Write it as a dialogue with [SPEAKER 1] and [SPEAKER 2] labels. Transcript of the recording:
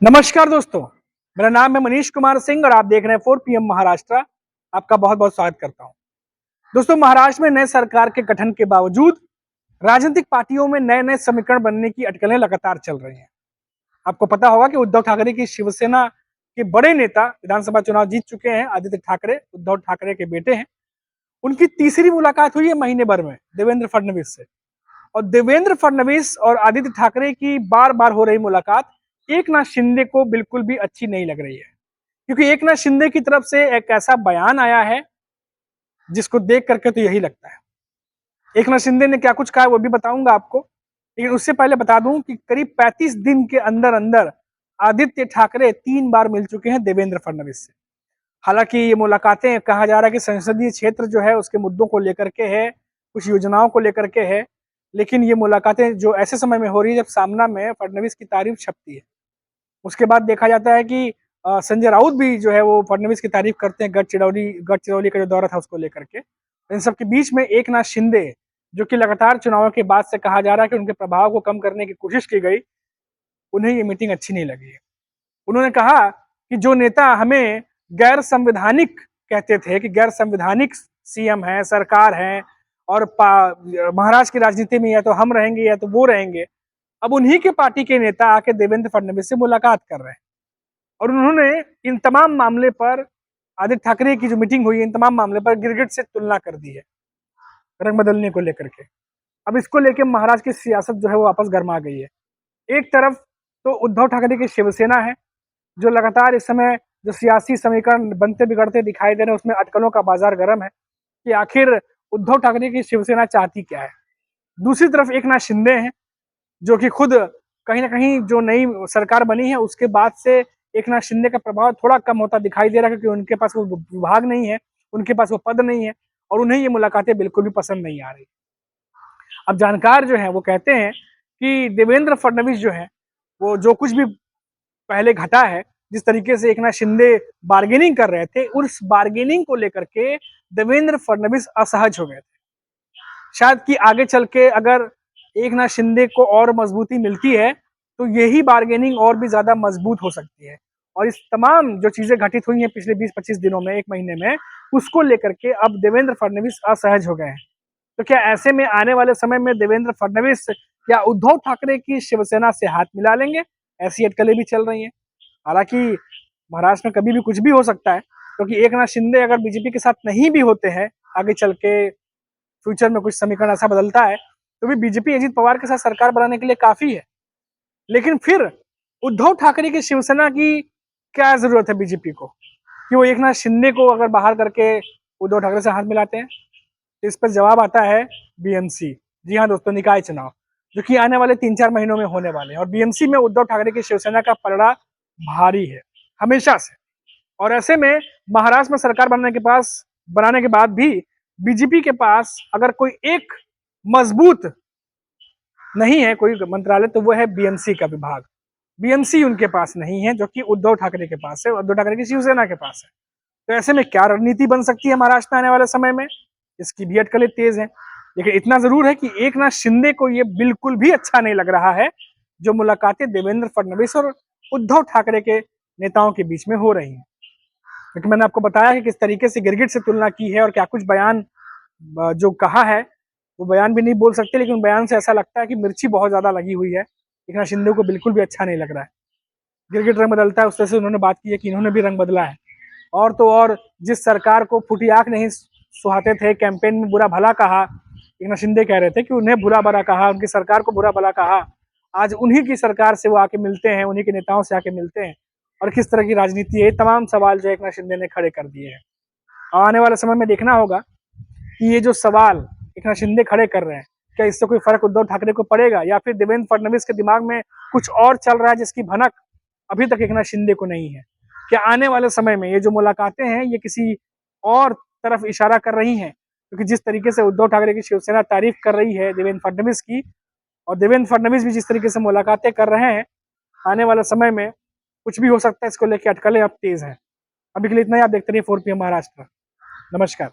[SPEAKER 1] नमस्कार दोस्तों, मेरा नाम है मनीष कुमार सिंह और आप देख रहे हैं 4 PM महाराष्ट्र। आपका बहुत बहुत स्वागत करता हूं। दोस्तों, महाराष्ट्र में नए सरकार के गठन के बावजूद राजनीतिक पार्टियों में नए नए समीकरण बनने की अटकलें लगातार चल रही हैं। आपको पता होगा कि उद्धव ठाकरे की शिवसेना के बड़े नेता विधानसभा चुनाव जीत चुके हैं। आदित्य ठाकरे उद्धव ठाकरे के बेटे हैं। उनकी तीसरी मुलाकात हुई है महीने भर में देवेंद्र फडणवीस से। और देवेंद्र फडणवीस और आदित्य ठाकरे की बार बार हो रही मुलाकात एकनाथ शिंदे को बिल्कुल भी अच्छी नहीं लग रही है, क्योंकि एकनाथ शिंदे की तरफ से एक ऐसा बयान आया है जिसको देख करके तो यही लगता है। एकनाथ शिंदे ने क्या कुछ कहा वो भी बताऊंगा आपको, लेकिन उससे पहले बता दूं कि करीब 35 दिन के अंदर अंदर आदित्य ठाकरे 3 बार मिल चुके हैं देवेंद्र फडणवीस से। हालांकि ये मुलाकातें कहा जा रहा है कि संसदीय क्षेत्र जो है उसके मुद्दों को लेकर के है, कुछ योजनाओं को लेकर के है, लेकिन ये मुलाकातें जो ऐसे समय में हो रही है जब सामना में फडणवीस की तारीफ छपती है। उसके बाद देखा जाता है कि संजय राउत भी जो है वो फडणवीस की तारीफ करते हैं गढ़चिरौली का जो दौरा था उसको लेकर के। इन सब के बीच में एकनाथ शिंदे, जो कि लगातार चुनावों के बाद से कहा जा रहा है कि उनके प्रभाव को कम करने की कोशिश की गई, उन्हें ये मीटिंग अच्छी नहीं लगी है। उन्होंने कहा कि जो नेता हमें गैर संवैधानिक कहते थे कि गैर संवैधानिक सीएम है, सरकार है और महाराष्ट्र की राजनीति में या तो हम रहेंगे या तो वो रहेंगे, अब उन्हीं के पार्टी के नेता आके देवेंद्र फडणवीस से मुलाकात कर रहे हैं। और उन्होंने इन तमाम मामले पर, आदित्य ठाकरे की जो मीटिंग हुई इन तमाम मामले पर गिरगिट से तुलना कर दी है, रंग बदलने को लेकर के। अब इसको लेकर महाराष्ट्र की सियासत जो है वो वापस गर्मा गई है। एक तरफ तो उद्धव ठाकरे की शिवसेना है, जो लगातार इस समय जो सियासी समीकरण बनते बिगड़ते दिखाई दे रहे हैं उसमें अटकलों का बाजार गर्म है कि आखिर उद्धव ठाकरे की शिवसेना चाहती क्या है। दूसरी तरफ एकनाथ शिंदे हैं, जो कि खुद कहीं ना कहीं जो नई सरकार बनी है उसके बाद से एकनाथ शिंदे का प्रभाव थोड़ा कम होता दिखाई दे रहा है, क्योंकि उनके पास वो विभाग नहीं है, उनके पास वो पद नहीं है और उन्हें ये मुलाकातें बिल्कुल भी पसंद नहीं आ रही। अब जानकार जो है वो कहते हैं कि देवेंद्र फडणवीस जो है वो जो कुछ भी पहले घटा है, जिस तरीके से एकनाथ शिंदे बार्गेनिंग कर रहे थे, उस बार्गेनिंग को लेकर के देवेंद्र फडणवीस असहज हो गए थे। शायद कि आगे चल के अगर एकनाथ शिंदे को और मजबूती मिलती है तो यही बार्गेनिंग और भी ज्यादा मजबूत हो सकती है। और इस तमाम जो चीजें घटित हुई हैं पिछले 20-25 दिनों में, एक महीने में, उसको लेकर के अब देवेंद्र फडणवीस असहज हो गए हैं। तो क्या ऐसे में आने वाले समय में देवेंद्र फडणवीस या उद्धव ठाकरे की शिवसेना से हाथ मिला लेंगे? ऐसी अटकलें भी चल रही हैं। हालांकि महाराष्ट्र में कभी भी कुछ भी हो सकता है, क्योंकि एकनाथ शिंदे अगर बीजेपी के साथ नहीं भी होते हैं, आगे चल के फ्यूचर में कुछ समीकरण ऐसा बदलता है, तो भी बीजेपी अजीत पवार के साथ सरकार बनाने के लिए काफी है। लेकिन फिर उद्धव ठाकरे की शिवसेना की क्या जरूरत है बीजेपी को कि वो एकनाथ शिंदे को अगर बाहर करके उद्धव ठाकरे से हाथ मिलाते हैं? तो इस पर जवाब आता है बीएमसी। जी हाँ दोस्तों, निकाय चुनाव जो कि आने वाले 3-4 महीनों में होने वाले हैं, और बीएमसी में उद्धव ठाकरे की शिवसेना का पलड़ा भारी है हमेशा से। और ऐसे में महाराष्ट्र में सरकार बनाने के बाद भी बीजेपी के पास अगर कोई एक मजबूत नहीं है कोई मंत्रालय, तो वो है बीएमसी का विभाग। बीएमसी उनके पास नहीं है, जो कि उद्धव ठाकरे के पास है, उद्धव ठाकरे की शिवसेना के पास है। तो ऐसे में क्या रणनीति बन सकती है महाराष्ट्र में आने वाले समय में, इसकी भी अटकलें तेज हैं। लेकिन इतना जरूर है कि एकनाथ शिंदे को ये बिल्कुल भी अच्छा नहीं लग रहा है जो मुलाकातें देवेंद्र फडणवीस और उद्धव ठाकरे के नेताओं के बीच में हो रही हैं। क्योंकि मैंने आपको बताया कि किस तरीके से गिरगिट से तुलना की है और क्या कुछ बयान जो कहा है वो बयान भी नहीं बोल सकते, लेकिन बयान से ऐसा लगता है कि मिर्ची बहुत ज्यादा लगी हुई है। एकनाथ शिंदे को बिल्कुल भी अच्छा नहीं लग रहा है। गिरगिट रंग बदलता है, उस तरह से उन्होंने बात की है कि इन्होंने भी रंग बदला है। और तो और जिस सरकार को फूटी आंख नहीं सुहाते थे, कैंपेन में बुरा भला कहा, एकनाथ शिंदे कह रहे थे कि उन्हें बुरा भला कहा, उनकी सरकार को बुरा भला कहा, आज उन्हीं की सरकार से वो आके मिलते हैं, उन्हीं के नेताओं से आके मिलते हैं, और किस तरह की राजनीति है, तमाम सवाल जो एकनाथ शिंदे ने खड़े कर दिए हैं। आने वाले समय में देखना होगा कि ये जो सवाल एकनाथ शिंदे खड़े कर रहे हैं, क्या इससे कोई फर्क उद्धव ठाकरे को पड़ेगा, या फिर देवेंद्र फडणवीस के दिमाग में कुछ और चल रहा है जिसकी भनक अभी तक एकनाथ शिंदे को नहीं है। क्या आने वाले समय में ये जो मुलाकातें हैं ये किसी और तरफ इशारा कर रही हैं? क्योंकि जिस तरीके से उद्धव ठाकरे की शिवसेना तारीफ कर रही है देवेंद्र फडणवीस की, और देवेंद्र फडणवीस भी जिस तरीके से मुलाकातें कर रहे हैं, आने वाले समय में कुछ भी हो सकता है। इसको लेकर अटकलें अब तेज हैं। अभी के लिए इतना ही। आप देखते रहिए 4 PM महाराष्ट्र। नमस्कार।